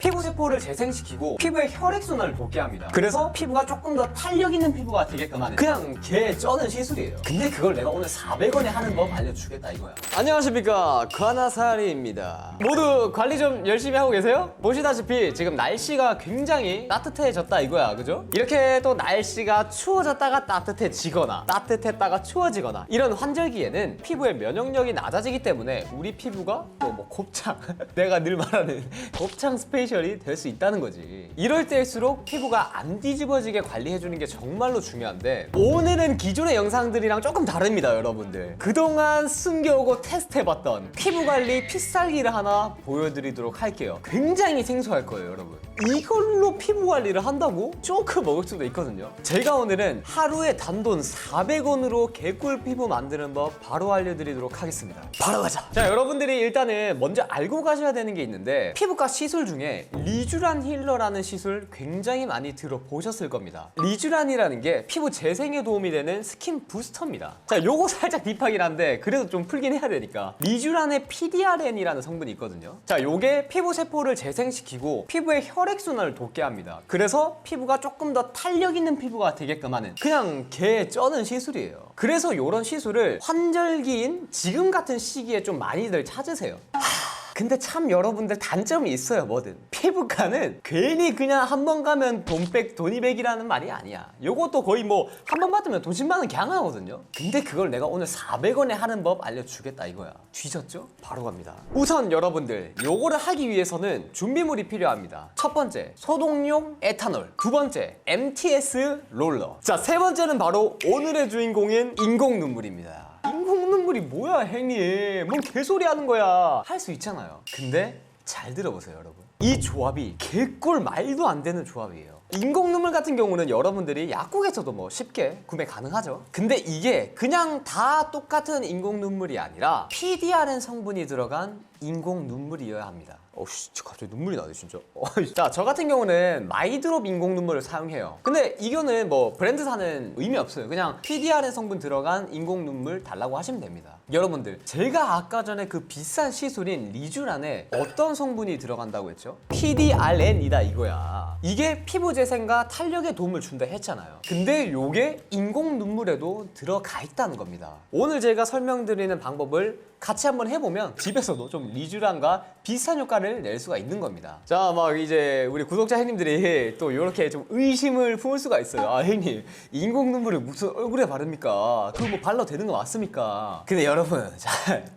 피부 세포를 재생시키고 피부의 혈액순환을 복귀합니다. 그래서 피부가 조금 더 탄력 있는 피부가 되게끔 하는 그냥 개 쩌는 시술이에요. 근데 그걸 내가 오늘 400원에 하는 법 알려주겠다 이거야. 안녕하십니까, 관아사리입니다. 모두 관리 좀 열심히 하고 계세요? 보시다시피 지금 날씨가 굉장히 따뜻해졌다 이거야, 그죠? 이렇게 또 날씨가 추워졌다가 따뜻해지거나 따뜻했다가 추워지거나 이런 환절기에는 피부의 면역력이 낮아지기 때문에 우리 피부가 또 뭐 곱창 내가 늘 말하는 곱창 스페셜이 될 수 있다는 거지. 이럴 때일수록 피부가 안 뒤집어지게 관리해주는 게 정말로 중요한데, 오늘은 기존의 영상들이랑 조금 다릅니다. 여러분들 그동안 숨겨오고 테스트해봤던 피부관리 필살기를 하나 보여드리도록 할게요. 굉장히 생소할 거예요, 여러분. 이걸로 피부관리를 한다고? 조금 먹을 수도 있거든요. 제가 오늘은 하루에 단돈 400원으로 개꿀 피부 만드는 법 바로 알려드리도록 하겠습니다. 바로 가자. 자, 여러분들이 일단은 먼저 알고 가셔야 되는 게 있는데, 피부과 시술 중에 리쥬란 힐러라는 시술 굉장히 많이 들어보셨을 겁니다. 리쥬란이라는 게 피부 재생에 도움이 되는 스킨 부스터입니다. 자, 요거 살짝 딥하긴 한데 그래도 좀 풀긴 해야 되니까, 리쥬란에 PDRN이라는 성분이 있거든요. 자, 요게 피부 세포를 재생시키고 피부의 혈액순환을 돕게 합니다. 그래서 피부가 조금 더 탄력 있는 피부가 되게끔 하는 그냥 개 쩌는 시술이에요. 그래서 요런 시술을 환절기인 지금 같은 시기에 좀 많이들 찾으세요. 근데 참 여러분들 단점이 있어요. 뭐든 피부과는 괜히 그냥 한 번 가면 돈이백이라는 말이 아니야. 요것도 거의 뭐 한 번 받으면 돈 10만 원 그냥 하거든요. 근데 그걸 내가 오늘 400원에 하는 법 알려주겠다 이거야. 뒤졌죠? 바로 갑니다. 우선 여러분들 요거를 하기 위해서는 준비물이 필요합니다. 첫 번째, 소독용 에탄올. 두 번째, MTS 롤러. 자, 세 번째는 바로 오늘의 주인공인 인공 눈물입니다. 인공 눈물이 뭐야, 행님? 뭔 개소리 하는 거야. 할 수 있잖아요. 근데 잘 들어보세요, 여러분. 이 조합이 개꿀 말도 안 되는 조합이에요. 인공 눈물 같은 경우는 여러분들이 약국에서도 뭐 쉽게 구매 가능하죠. 근데 이게 그냥 다 똑같은 인공 눈물이 아니라 PDRN 성분이 들어간 인공 눈물이어야 합니다. 어씨, 갑자기 눈물이 나네 진짜. 자, 저 같은 경우는 마이드롭 인공 눈물을 사용해요. 근데 이거는 뭐 브랜드사는 의미 없어요. 그냥 PDRN 성분 들어간 인공 눈물 달라고 하시면 됩니다. 여러분들, 제가 아까 전에 그 비싼 시술인 리쥬란에 어떤 성분이 들어간다고 했죠? PDRN이다 이거야. 이게 피부 재생과 탄력에 도움을 준다 했잖아요. 근데 요게 인공 눈물에도 들어가 있다는 겁니다. 오늘 제가 설명드리는 방법을 같이 한번 해보면 집에서도 좀 리쥬란과 비슷한 효과를 낼 수가 있는 겁니다. 자, 막 이제 우리 구독자 형님들이 또 이렇게 좀 의심을 품을 수가 있어요. 아, 형님, 인공 눈물을 무슨 얼굴에 바릅니까? 그거 뭐 발라도 되는 거 맞습니까? 근데 여러분, 자,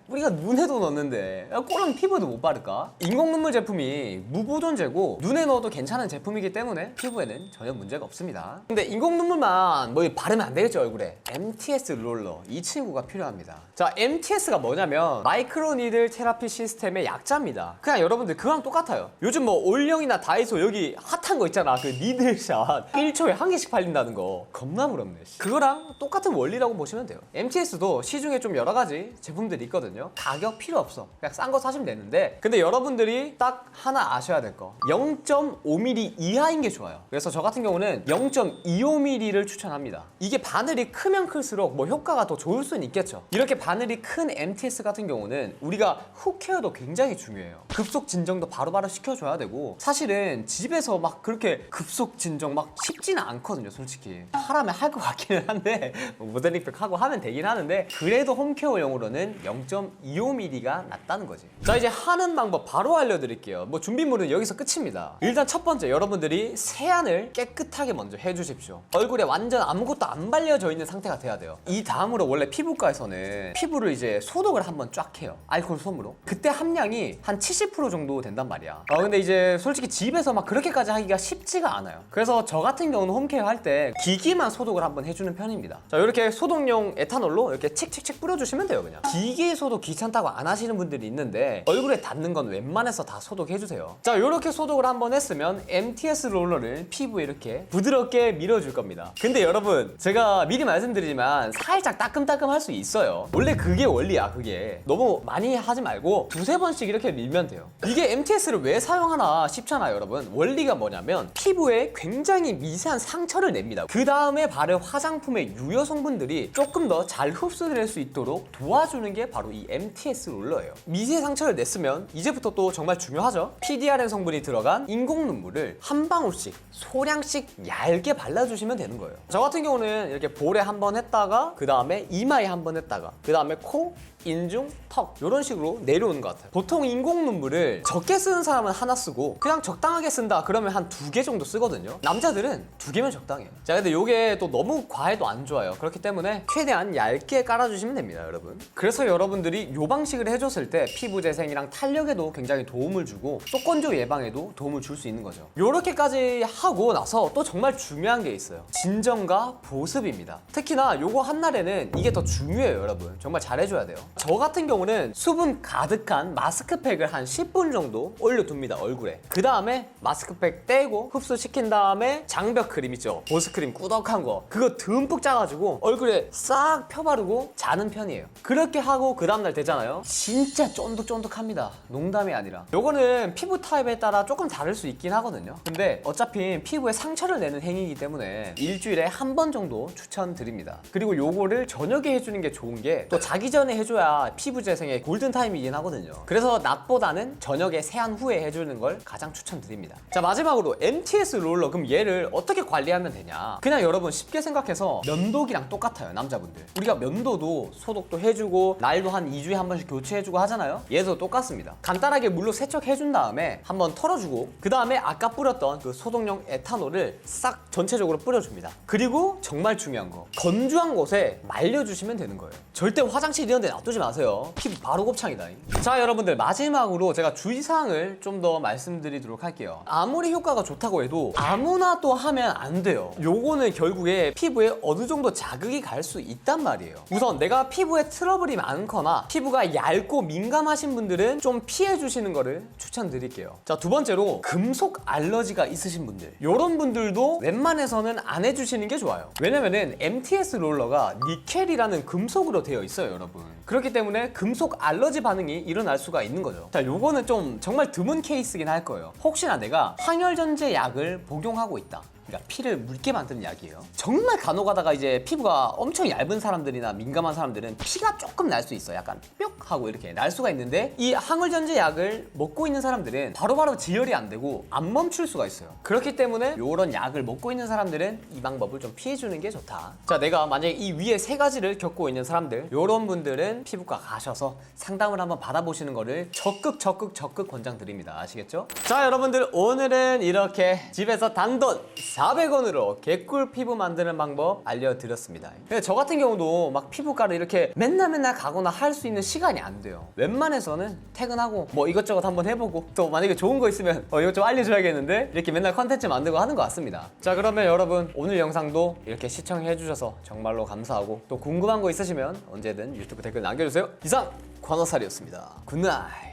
우리가 눈에도 넣는데 꼴랑 피부에도 못 바를까? 인공 눈물 제품이 무보존제고 눈에 넣어도 괜찮은 제품이기 때문에 피부에는 전혀 문제가 없습니다. 근데 인공 눈물만 뭐 바르면 안 되겠죠, 얼굴에. MTS 롤러, 이 친구가 필요합니다. 자, MTS가 뭐냐면 마이크로 니들 테라피 시스템의 약자입니다. 그냥 여러분들 그거랑 똑같아요. 요즘 뭐 올영이나 다이소 여기 핫한 거 있잖아. 그 니들샷 1초에 한 개씩 팔린다는 거 겁나 부럽네. 그거랑 똑같은 원리라고 보시면 돼요. MTS도 시중에 좀 여러 가지 제품들이 있거든요. 가격 필요 없어. 그냥 싼 거 사시면 되는데, 근데 여러분들이 딱 하나 아셔야 될 거, 0.5mm 이하인 게 좋아요. 그래서 저 같은 경우는 0.25mm를 추천합니다. 이게 바늘이 크면 클수록 뭐 효과가 더 좋을 수는 있겠죠. 이렇게 바늘이 큰 MTS 같은 경우는 우리가 훅 케어도 굉장히 중요해요. 급속 진정도 바로바로 시켜줘야 되고, 사실은 집에서 막 그렇게 급속 진정 막 쉽지는 않거든요, 솔직히. 하라면 할 것 같기는 한데 모델링팩 하고 하면 되긴 하는데, 그래도 홈케어용으로는 0.25mm가 낫다는 거지. 자, 이제 하는 방법 바로 알려드릴게요. 뭐 준비물은 여기서 끝입니다. 일단 첫 번째, 여러분들이 세안을 깨끗하게 먼저 해주십시오. 얼굴에 완전 아무것도 안 발려져 있는 상태가 돼야 돼요. 이 다음으로 원래 피부과에서는 피부를 이제 소독을 한번 쫙 해요. 알코올 솜으로. 그때 함량이 한 70% 정도 된단 말이야. 근데 이제 솔직히 집에서 막 그렇게까지 하기가 쉽지가 않아요. 그래서 저 같은 경우는 홈케어 할 때 기기만 소독을 한번 해주는 편입니다. 자, 이렇게 소독용 에탄올로 이렇게 칙칙칙 뿌려주시면 돼요. 그냥 기기 소독 귀찮다고 안 하시는 분들이 있는데, 얼굴에 닿는 건 웬만해서 다 소독해주세요. 자, 이렇게 소독을 한번 했으면 MTS 롤러를 피부에 이렇게 부드럽게 밀어줄 겁니다. 근데 여러분, 제가 미리 말씀드리지만 살짝 따끔따끔 할 수 있어요. 원래 그게 원리야. 그게 너무 많이 하지 말고 두세 번씩 이렇게 밀면 돼요. 이게 MTS를 왜 사용하나 싶잖아요, 여러분. 원리가 뭐냐면 피부에 굉장히 미세한 상처를 냅니다. 그 다음에 바를 화장품의 유효 성분들이 조금 더 잘 흡수될 수 있도록 도와주는 게 바로 이 MTS 롤러예요. 미세 상처를 냈으면 이제부터 또 정말 중요하죠. PDRN 성분이 들어간 인공 눈물을 한 방울씩 소량씩 얇게 발라주시면 되는 거예요. 저 같은 경우는 이렇게 볼에 한 번 했다가 그 다음에 이마에 한 번 했다가 그 다음에 코, 인중, 턱 이런 식으로 내려오는 것 같아요. 보통 인공 눈물을 적게 쓰는 사람은 하나 쓰고 그냥 적당하게 쓴다 그러면 한 2개 정도 쓰거든요. 남자들은 2개면 적당해요. 자, 근데 이게 또 너무 과해도 안 좋아요. 그렇기 때문에 최대한 얇게 깔아주시면 됩니다, 여러분. 그래서 여러분들이 이 방식을 해줬을 때 피부 재생이랑 탄력에도 굉장히 도움을 주고 속건조 예방에도 도움을 줄 수 있는 거죠. 이렇게까지 하고 나서 또 정말 중요한 게 있어요. 진정과 보습입니다. 특히나 요거 한 날에는 이게 더 중요해요, 여러분. 정말 잘해줘야 돼요. 저 같은 경우는 수분 가득한 마스크팩을 한 10분 정도 올려둡니다, 얼굴에. 그 다음에 마스크팩 떼고 흡수시킨 다음에 장벽 크림 있죠, 보습크림 꾸덕한 거, 그거 듬뿍 짜가지고 얼굴에 싹 펴바르고 자는 편이에요. 그렇게 하고 그 다음날 되잖아요. 진짜 쫀득쫀득합니다. 농담이 아니라. 요거는 피부 타입에 따라 조금 다를 수 있긴 하거든요. 근데 어차피 피부에 상처를 내는 행위이기 때문에 일주일에 한 번 정도 추천드립니다. 그리고 요거를 저녁에 해주는 게 좋은 게 또 자기 전에 해줘야 피부 재생의 골든타임이긴 하거든요. 그래서 낮보다는 저녁에 세안 후에 해주는 걸 가장 추천드립니다. 자, 마지막으로 MTS 롤러. 그럼 얘를 어떻게 관리하면 되냐? 그냥 여러분 쉽게 생각해서 면도기랑 똑같아요, 남자분들. 우리가 면도도 소독도 해주고 날도 한 2주에 한 번씩 교체해주고 하잖아요. 얘도 똑같습니다. 간단하게 물로 세척해준 다음에 한번 털어주고 그 다음에 아까 뿌렸던 그 소독용 에탄올을 싹 전체적으로 뿌려줍니다. 그리고 정말 중요한 거, 건조한 곳에 말려주시면 되는 거예요. 절대 화장실 이런 데 놔두지 마세요. 피부 바로 곱창이다. 자, 여러분들 마지막으로 제가 주의사항을 좀 더 말씀드리도록 할게요. 아무리 효과가 좋다고 해도 아무나 또 하면 안 돼요. 요거는 결국에 피부에 어느 정도 자극이 갈 수 있단 말이에요. 우선 내가 피부에 트러블이 많거나 피부가 얇고 민감하신 분들은 좀 피해 주시는 거를 추천드릴게요. 자, 두 번째로 금속 알러지가 있으신 분들, 요런 분들도 웬만해서는 안 해주시는 게 좋아요. 왜냐면은 MTS 롤러가 니켈이라는 금속으로 되어 있어요, 여러분. 그렇기 때문에 금속 알러지 반응이 일어날 수가 있는 거죠. 자, 요거는 좀 정말 드문 케이스긴 할 거예요. 혹시나 내가 항열전제 약을 복용하고 있다, 그러니까 피를 묽게 만드는 약이에요. 정말 간혹 가다가 이제 피부가 엄청 얇은 사람들이나 민감한 사람들은 피가 조금 날 수 있어. 약간 뿅 하고 이렇게 날 수가 있는데, 이 항울전제 약을 먹고 있는 사람들은 바로바로 지혈이 안 되고 안 멈출 수가 있어요. 그렇기 때문에 이런 약을 먹고 있는 사람들은 이 방법을 좀 피해주는 게 좋다. 자, 내가 만약에 이 위에 세 가지를 겪고 있는 사람들, 이런 분들은 피부과 가셔서 상담을 한번 받아보시는 거를 적극 권장드립니다. 아시겠죠? 자, 여러분들 오늘은 이렇게 집에서 단돈 400원으로 개꿀 피부 만드는 방법 알려드렸습니다. 근데 저 같은 경우도 막 피부과를 이렇게 맨날 가거나 할 수 있는 시간이 안 돼요. 웬만해서는 퇴근하고 뭐 이것저것 한번 해보고, 또 만약에 좋은 거 있으면 이것 좀 알려줘야겠는데, 이렇게 맨날 컨텐츠 만들고 하는 것 같습니다. 자, 그러면 여러분 오늘 영상도 이렇게 시청해주셔서 정말로 감사하고, 또 궁금한 거 있으시면 언제든 유튜브 댓글 남겨주세요. 이상 관어살이었습니다. 굿나잇.